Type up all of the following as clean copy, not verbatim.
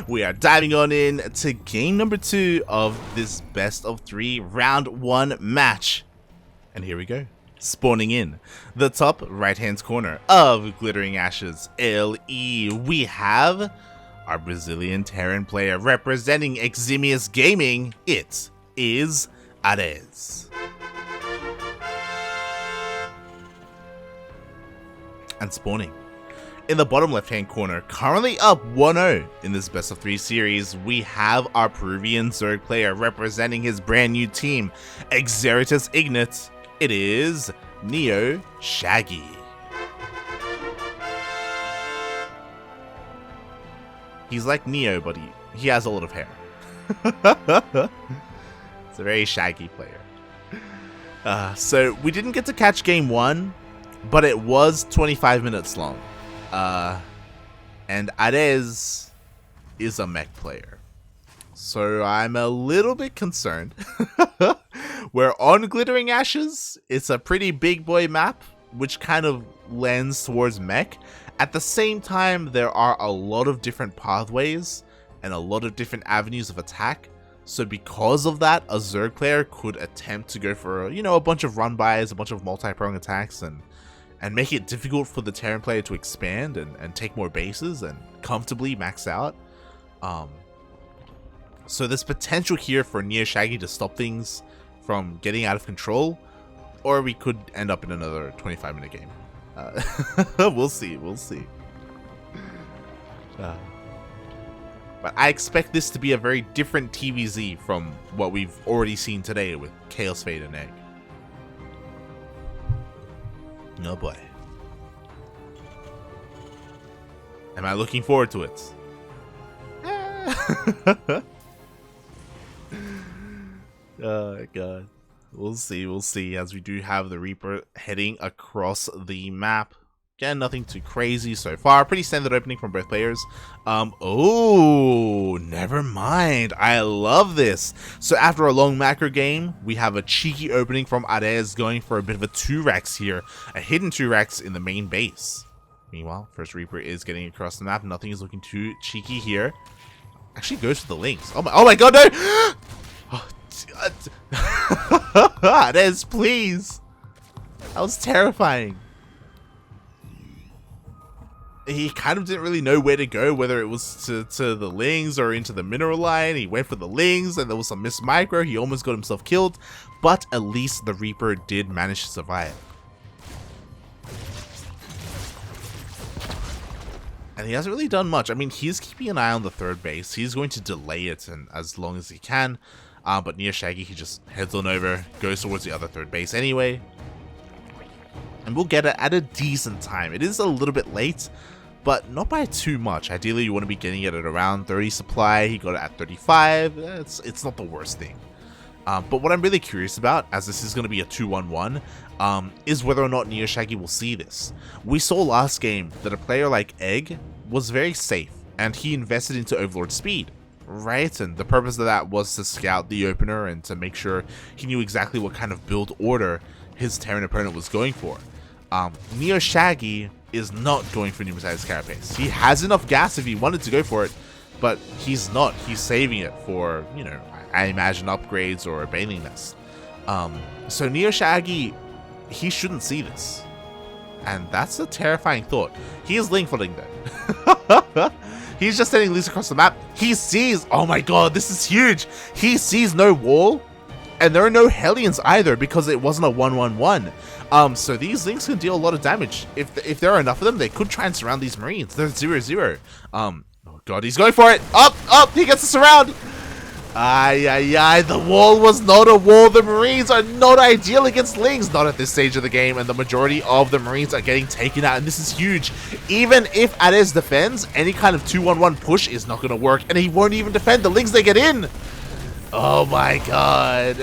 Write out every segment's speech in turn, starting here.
We are diving on in to game number 2 of this best of 3 round 1 match. And here we go. Spawning in the top right hand corner of Glittering Ashes LE, we have our Brazilian Terran player representing Eximius Gaming. It is AreZ. And spawning in the bottom left hand corner, currently up 1-0 in this best of 3 series, we have our Peruvian Zerg player representing his brand new team, Exeritus Ignat. It is NeosShaggy. He's like Neo, but he has a lot of hair. It's a very shaggy player. So we didn't get to catch game 1, but it was 25 minutes long. And AreZ is a mech player, so I'm a little bit concerned. We're on Glittering Ashes. It's a pretty big boy map, which kind of lends towards mech. At the same time, there are a lot of different pathways and a lot of different avenues of attack. So because of that, a Zerg player could attempt to go for, a bunch of run-bys, a bunch of multi-prong attacks, and make it difficult for the Terran player to expand and take more bases and comfortably max out. So there's potential here for NeosShaggy to stop things from getting out of control, or we could end up in another 25-minute game. We'll see. But I expect this to be a very different TVZ from what we've already seen today with Chaos Fade and Egg. No boy. Am I looking forward to it? Oh god. We'll see as we do have the Reaper heading across the map. Again, nothing too crazy so far. Pretty standard opening from both players. Oh, never mind. I love this. So after a long macro game, we have a cheeky opening from AreZ going for a bit of a 2-Rex here. A hidden 2-Rex in the main base. Meanwhile, first Reaper is getting across the map. Nothing is looking too cheeky here. Actually goes for the links. Oh my god, no! AreZ, please! That was terrifying. He kind of didn't really know where to go, whether it was to the lings or into the mineral line. He went for the lings and there was some missed micro. He almost got himself killed, but at least the Reaper did manage to survive. And he hasn't really done much. I mean, he's keeping an eye on the third base. He's going to delay it and as long as he can. But NeosShaggy, he just heads on over, goes towards the other third base anyway. And we'll get it at a decent time. It is a little bit late, but not by too much. Ideally, you want to be getting it at around 30 supply. He got it at 35. It's not the worst thing. But what I'm really curious about, as this is going to be a 2-1-1, is whether or not NeosShaggy will see this. We saw last game that a player like Egg was very safe, and he invested into Overlord speed, right? And the purpose of that was to scout the opener and to make sure he knew exactly what kind of build order his Terran opponent was going for. NeosShaggy is not going for Pneumatitis Carapace. He has enough gas if he wanted to go for it, but he's not. He's saving it for, I imagine upgrades or a Baneling Nest. So NeosShaggy, he shouldn't see this. And that's a terrifying thought. He is link footing though. He's just sending links across the map. He sees, oh my god, this is huge. He sees no wall. And there are no Hellions either because it wasn't a 1-1-1. So these links can deal a lot of damage. If there are enough of them, they could try and surround these Marines. They're 0-0. Oh god, he's going for it. Up, he gets the surround. Ay, the wall was not a wall. The Marines are not ideal against links, not at this stage of the game, and the majority of the Marines are getting taken out, and this is huge. Even if AreZ defends, any kind of 2-1-1 push is not going to work, and he won't even defend the links they get in. Oh my god.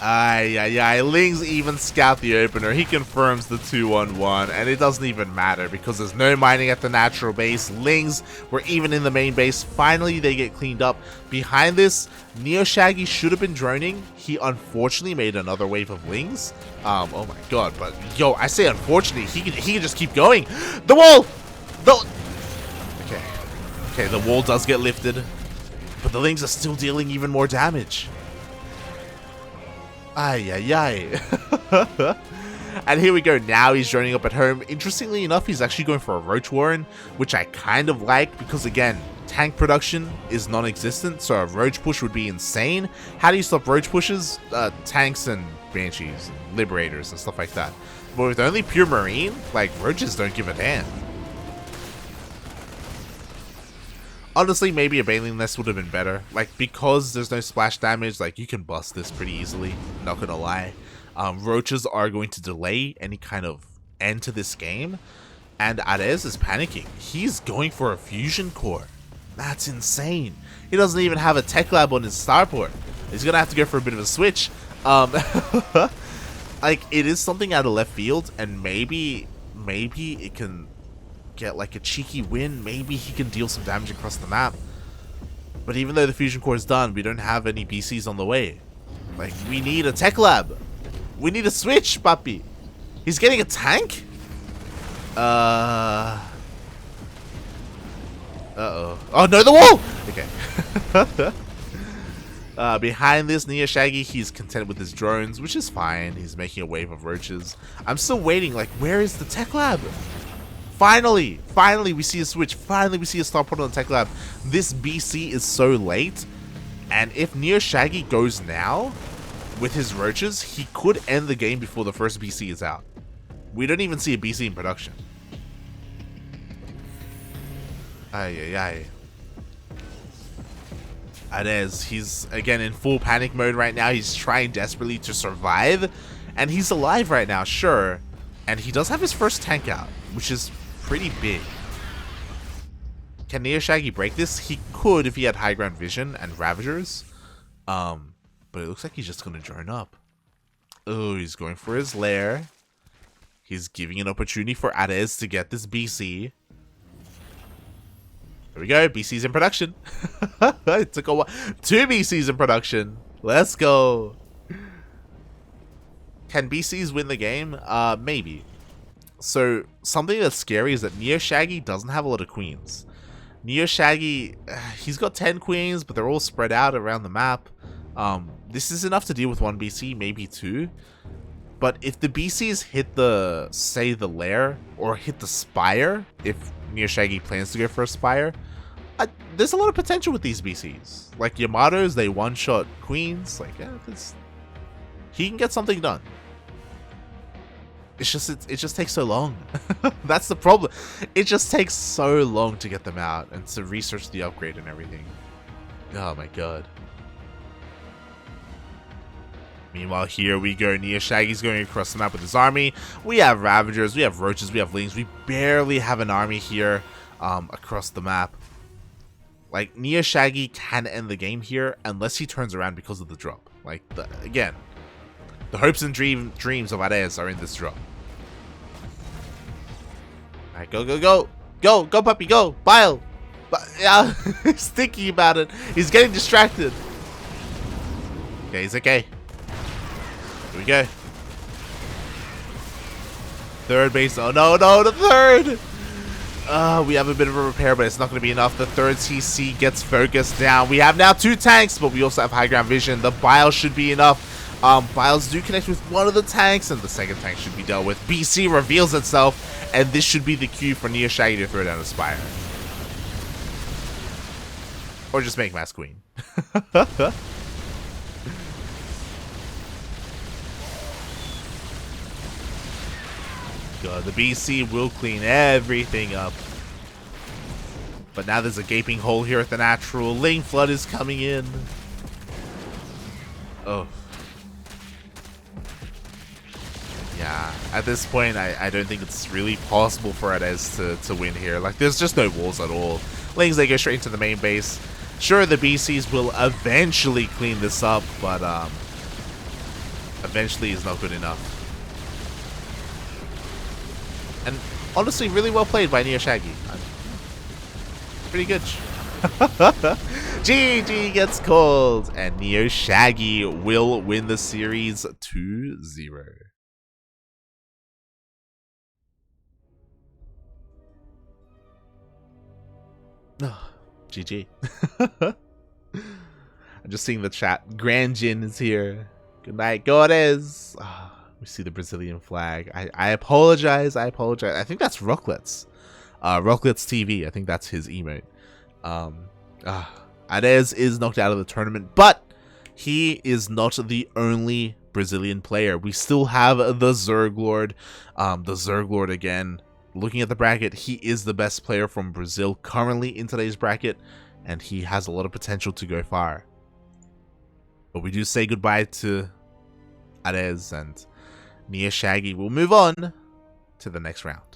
Lings even scout the opener. He confirms the 2-1-1, and it doesn't even matter because there's no mining at the natural base. Lings were even in the main base. Finally, they get cleaned up. Behind this, NeosShaggy should have been droning. He unfortunately made another wave of Lings. Oh my god, but yo, I say unfortunately, he can just keep going. The wall! Okay, the wall does get lifted, but the Lings are still dealing even more damage. And here we go. Now he's joining up at home. Interestingly enough, he's actually going for a Roach Warren, which I kind of like because, again, tank production is non-existent, so a Roach push would be insane. How do you stop Roach pushes? Tanks and Banshees, and Liberators, and stuff like that. But with only pure Marine, like, Roaches don't give a damn. Honestly, maybe a Baneling Nest would have been better. Like, because there's no splash damage, like, you can bust this pretty easily. Not gonna lie. Roaches are going to delay any kind of end to this game. And AreZ is panicking. He's going for a Fusion Core. That's insane. He doesn't even have a Tech Lab on his starport. He's gonna have to go for a bit of a switch. Like, it is something out of left field, and maybe it can get like a cheeky win. Maybe he can deal some damage across the map. But even though the Fusion Core is done, we don't have any BCs on the way. Like, we need a Tech Lab. We need a switch, papi. He's getting a tank? Uh-oh. Oh, no, the wall! Okay. Behind this, NeosShaggy, he's content with his drones, which is fine. He's making a wave of roaches. I'm still waiting, like, where is the Tech Lab? Finally we see a switch. Finally we see a starport on the Tech Lab. This BC is so late, and if NeosShaggy goes now with his roaches, he could end the game before the first BC is out. We don't even see a BC in production. AreZ, he's again in full panic mode right now. He's trying desperately to survive, and he's alive right now, sure. And he does have his first tank out, which is pretty big. Can NeosShaggy break this? He could if he had high ground vision and Ravagers. But it looks like he's just going to drone up. Oh, he's going for his lair. He's giving an opportunity for AreZ to get this BC. There we go. BC's in production. It took a while. 2 BCs in production. Let's go. Can BCs win the game? Maybe. So, something that's scary is that NeosShaggy doesn't have a lot of queens. NeosShaggy, he's got 10 queens, but they're all spread out around the map. This is enough to deal with 1 BC, maybe 2. But if the BCs hit the, say, the lair, or hit the spire, if NeosShaggy plans to go for a spire, there's a lot of potential with these BCs. Like Yamato's, they one-shot queens. Like, yeah, he can get something done. It's just, it just takes so long. That's the problem. It just takes so long to get them out and to research the upgrade and everything. Oh my god. Meanwhile, here we go. NeosShaggy's going across the map with his army. We have Ravagers, we have Roaches, we have Lings. We barely have an army here across the map. Like, NeosShaggy can end the game here unless he turns around because of the drop. Like, again, the hopes and dreams of AreZ are in this drop. Alright, go, go, go. Go, go, puppy, go. Bile. Yeah, he's thinking about it. He's getting distracted. Okay, he's okay. Here we go. Third base. Oh, no, no, the third. We have a bit of a repair, but it's not going to be enough. The third TC gets focused down. We have now 2 tanks, but we also have high ground vision. The Bile should be enough. Biles do connect with one of the tanks, and the second tank should be dealt with. BC reveals itself, and this should be the cue for NeosShaggy to throw down a Spire. Or just make Mass Queen. God, the BC will clean everything up. But now there's a gaping hole here at the natural. Lane Flood is coming in. Oh. Yeah, at this point, I don't think it's really possible for AreZ to win here. Like, there's just no walls at all. Lings, they go straight into the main base. Sure, the BCs will eventually clean this up, but eventually is not good enough. And honestly, really well played by NeosShaggy. Pretty good. GG gets called, and NeosShaggy will win the series 2-0. GG. I'm just seeing the chat. Grand Jin is here. Good night, AreZ. We see the Brazilian flag. I apologize. I apologize. I think that's Rocklets. Rocklets TV. I think that's his emote. AreZ is knocked out of the tournament, but he is not the only Brazilian player. We still have the Zerglord. The Zerglord again. Looking at the bracket, he is the best player from Brazil currently in today's bracket, and he has a lot of potential to go far. But we do say goodbye to AreZ, and NeosShaggy will move on to the next round.